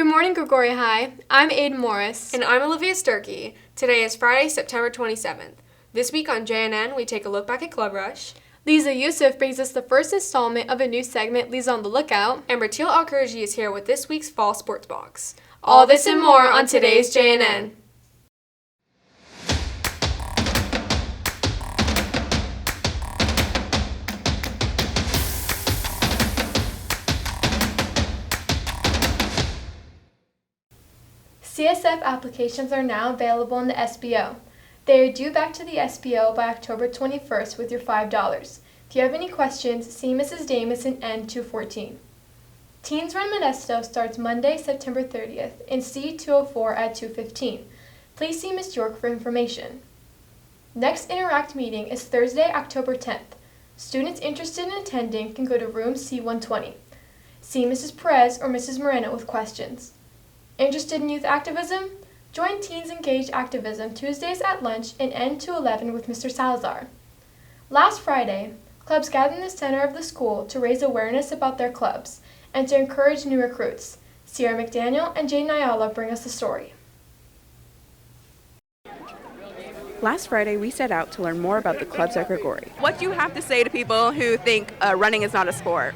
Good morning, Grigori High. I'm Aiden Morris. And I'm Olivia Sturkey. Today is Friday, September 27th. This week on JNN, we take a look back at Club Rush. Lisa Yusuf brings us the first installment of a new segment, Lisa on the Lookout. And Bertil Alkurji is here with this week's Fall Sports Box. All this and more on today's JNN. CSF applications are now available in the SBO. They are due back to the SBO by October 21st with your $5. If you have any questions, see Mrs. Damus in N214. Teens Run Modesto starts Monday, September 30th in C204 at 2:15. Please see Ms. York for information. Next Interact meeting is Thursday, October 10th. Students interested in attending can go to room C120. See Mrs. Perez or Mrs. Moreno with questions. Interested in youth activism? Join Teens Engage Activism Tuesdays at lunch in N211 with Mr. Salazar. Last Friday, clubs gathered in the center of the school to raise awareness about their clubs and to encourage new recruits. Sierra McDaniel and Jane Ayala bring us the story. Last Friday, we set out to learn more about the clubs at Grigori. What do you have to say to people who think running is not a sport?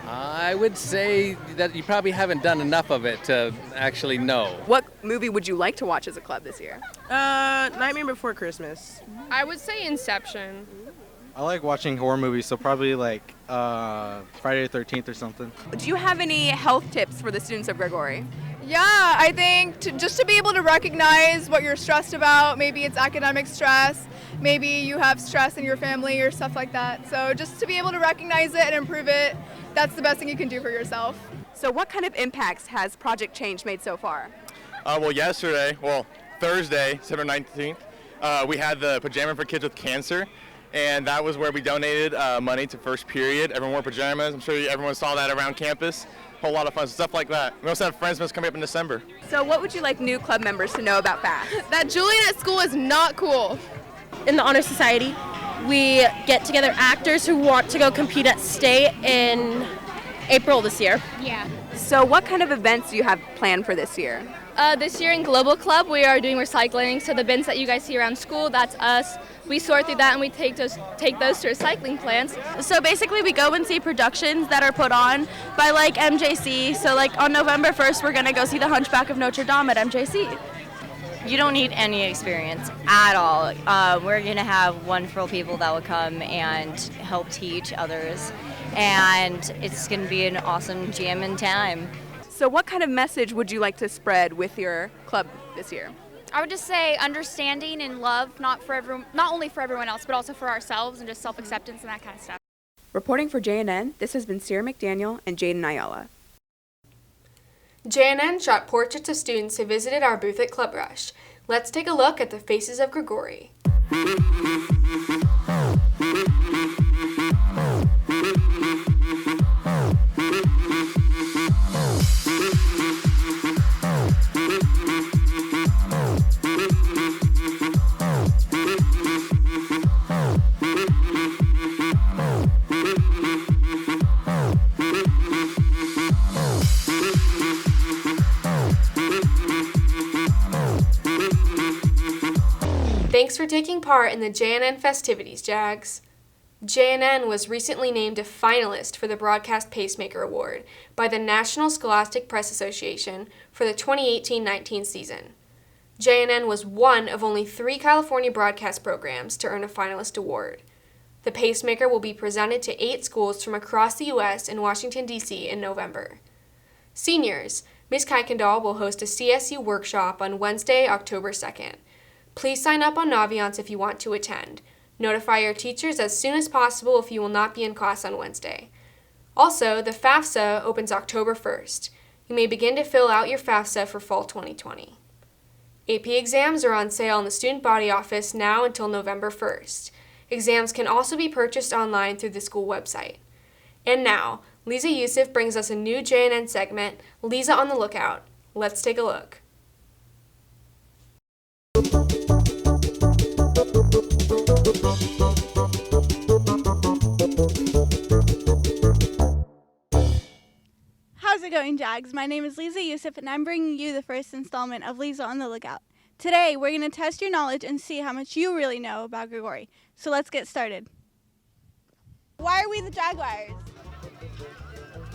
I would say that you probably haven't done enough of it to actually know. What movie would you like to watch as a club this year? Nightmare Before Christmas. I would say Inception. I like watching horror movies, so probably like Friday the 13th or something. Do you have any health tips for the students of Grigori? Yeah, I think just to be able to recognize what you're stressed about, maybe it's academic stress, maybe you have stress in your family or stuff like that. So just to be able to recognize it and improve it, that's the best thing you can do for yourself. So what kind of impacts has Project Change made so far? Thursday, September 19th, we had the Pajama for Kids with Cancer, and that was where we donated money to First Period. Everyone wore pajamas. I'm sure everyone saw that around campus. Whole lot of fun stuff like that. We also have Friendsmas coming up in December. So what would you like new club members to know about FAST? That Julian at school is not cool. In the Honor Society, we get together actors who want to go compete at state in April this year. Yeah. So what kind of events do you have planned for this year? This year in Global Club, we are doing recycling. So the bins that you guys see around school, that's us. We sort through that and we take those to recycling plants. So basically we go and see productions that are put on by like MJC. So like on November 1st, we're going to go see The Hunchback of Notre Dame at MJC. You don't need any experience at all. We're going to have wonderful people that will come and help teach others. And it's going to be an awesome jamming time. So what kind of message would you like to spread with your club this year? I would just say understanding and love, not only for everyone else, but also for ourselves, and just self-acceptance and that kind of stuff. Reporting for JNN, this has been Sierra McDaniel and Jaden Ayala. JNN shot portraits of students who visited our booth at Club Rush. Let's take a look at the faces of Grigori. Thanks for taking part in the JNN festivities, Jags. JNN was recently named a finalist for the Broadcast Pacemaker Award by the National Scholastic Press Association for the 2018-19 season. JNN was one of only 3 California broadcast programs to earn a finalist award. The Pacemaker will be presented to 8 schools from across the U.S. in Washington, D.C. in November. Seniors, Ms. Kuykendall will host a CSU workshop on Wednesday, October 2nd. Please sign up on Naviance if you want to attend. Notify your teachers as soon as possible if you will not be in class on Wednesday. Also, the FAFSA opens October 1st. You may begin to fill out your FAFSA for fall 2020. AP exams are on sale in the Student Body Office now until November 1st. Exams can also be purchased online through the school website. And now, Lisa Yusuf brings us a new JNN segment, Lisa on the Lookout. Let's take a look. it going, Jags? My name is Lisa Yusuf, and I'm bringing you the first installment of Lisa on the Lookout. Today, we're going to test your knowledge and see how much you really know about Grigori. So let's get started. Why are we the Jaguars?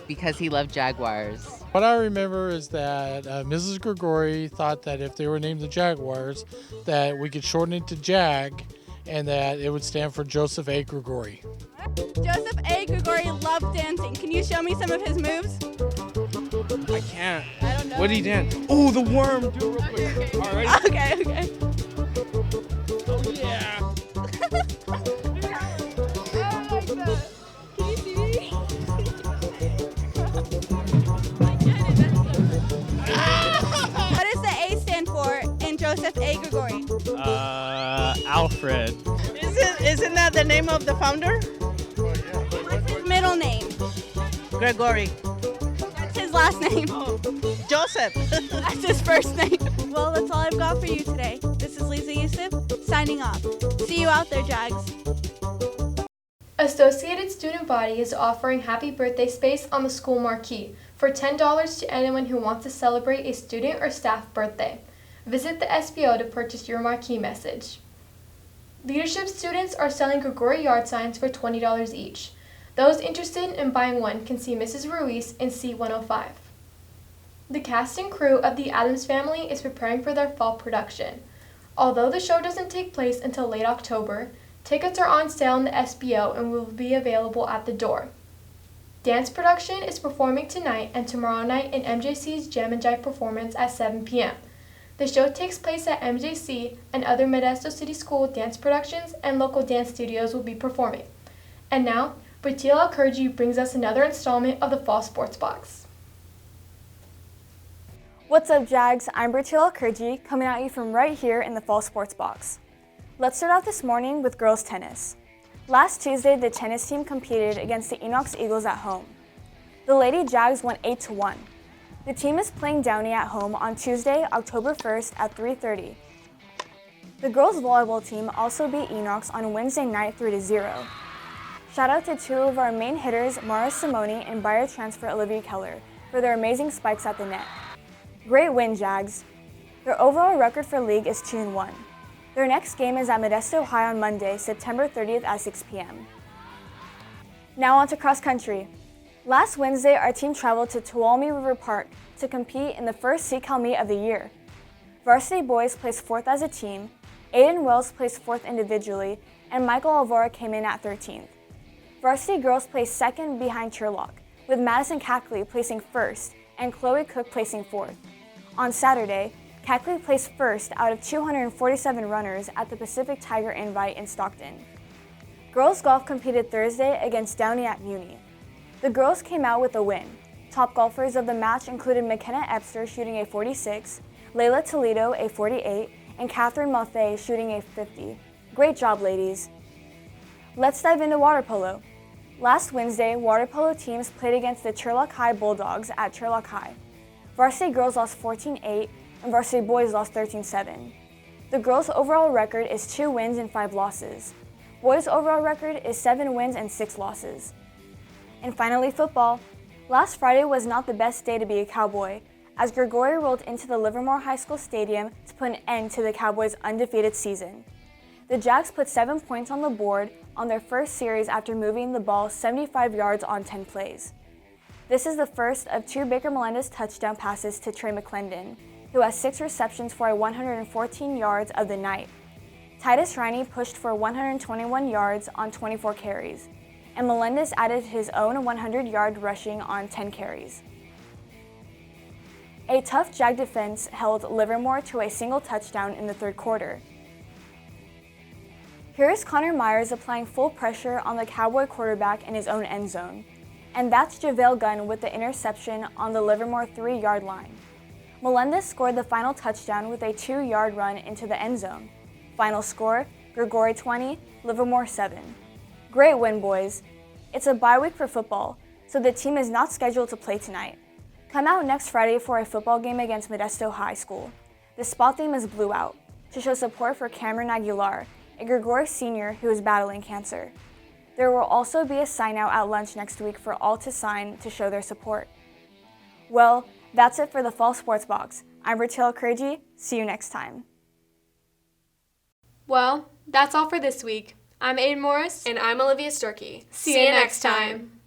Because he loved Jaguars. What I remember is that Mrs. Grigori thought that if they were named the Jaguars, that we could shorten it to Jag, and that it would stand for Joseph A. Grigori. Joseph A. Grigori loved dancing. Can you show me some of his moves? I can't. I don't know. What did he dance? Oh, the worm. Do it real quick. All right. Okay. Oh, yeah. Can you see me? What does the A stand for in Joseph A. Grigori? Alfred. Isn't that the name of the founder? What's his middle name? Grigori. That's his last name. Joseph. That's his first name. Well, that's all I've got for you today. This is Lisa Yusuf, signing off. See you out there, Jags. Associated Student Body is offering happy birthday space on the school marquee for $10 to anyone who wants to celebrate a student or staff birthday. Visit the SBO to purchase your marquee message. Leadership students are selling Grigori yard signs for $20 each. Those interested in buying one can see Mrs. Ruiz in C105. The cast and crew of The Addams Family is preparing for their fall production. Although the show doesn't take place until late October, tickets are on sale in the SBO and will be available at the door. Dance production is performing tonight and tomorrow night in MJC's Jam and Jive performance at 7 p.m. The show takes place at MJC, and other Modesto City School dance productions and local dance studios will be performing. And now, Britil Al-Kurji brings us another installment of the Fall Sports Box. What's up, Jags? I'm Britil Al-Kurji, coming at you from right here in the Fall Sports Box. Let's start off this morning with girls tennis. Last Tuesday, the tennis team competed against the Enox Eagles at home. The Lady Jags won 8-1. The team is playing Downey at home on Tuesday, October 1st at 3:30. The girls volleyball team also beat Enox on Wednesday night 3-0. Shout out to two of our main hitters, Mara Simone and Bayer transfer Olivia Keller, for their amazing spikes at the net. Great win, Jags. Their overall record for league is 2-1. Their next game is at Modesto High on Monday, September 30th at 6 p.m. Now on to cross country. Last Wednesday, our team traveled to Tuolumne River Park to compete in the first SeaCal meet of the year. Varsity boys placed 4th as a team, Aiden Wells placed 4th individually, and Michael Alvora came in at 13th. Varsity girls placed 2nd behind Sherlock, with Madison Cackley placing 1st and Chloe Cook placing 4th. On Saturday, Cackley placed 1st out of 247 runners at the Pacific Tiger Invite in Stockton. Girls golf competed Thursday against Downey at Muni. The girls came out with a win. Top golfers of the match included McKenna Epster shooting a 46, Layla Toledo a 48, and Catherine Maffei shooting a 50. Great job, ladies. Let's dive into water polo. Last Wednesday, water polo teams played against the Sherlock High Bulldogs at Sherlock High. Varsity girls lost 14-8, and varsity boys lost 13-7. The girls' overall record is 2 wins and 5 losses. Boys' overall record is 7 wins and 6 losses. And finally, football. Last Friday was not the best day to be a Cowboy, as Grigori rolled into the Livermore High School Stadium to put an end to the Cowboys' undefeated season. The Jags put 7 points on the board on their first series after moving the ball 75 yards on 10 plays. This is the first of 2 Baker Melendez touchdown passes to Trey McClendon, who has 6 receptions for 114 yards of the night. Titus Riney pushed for 121 yards on 24 carries, and Melendez added his own 100-yard rushing on 10 carries. A tough Jag defense held Livermore to a single touchdown in the third quarter. Here is Connor Myers applying full pressure on the Cowboy quarterback in his own end zone, and that's JaVale Gunn with the interception on the Livermore 3-yard line. Melendez scored the final touchdown with a 2-yard run into the end zone. Final score, Grigori 20, Livermore 7. Great win, boys. It's a bye week for football, so the team is not scheduled to play tonight. Come out next Friday for a football game against Modesto High School. The spot theme is Blue Out, to show support for Cameron Aguilar, a Grigori senior who is battling cancer. There will also be a sign out at lunch next week for all to sign to show their support. Well, that's it for the Fall Sports Box. I'm Rachel Kurji. See you next time. Well, that's all for this week. I'm Aiden Morris. And I'm Olivia Sturkey. See you next time.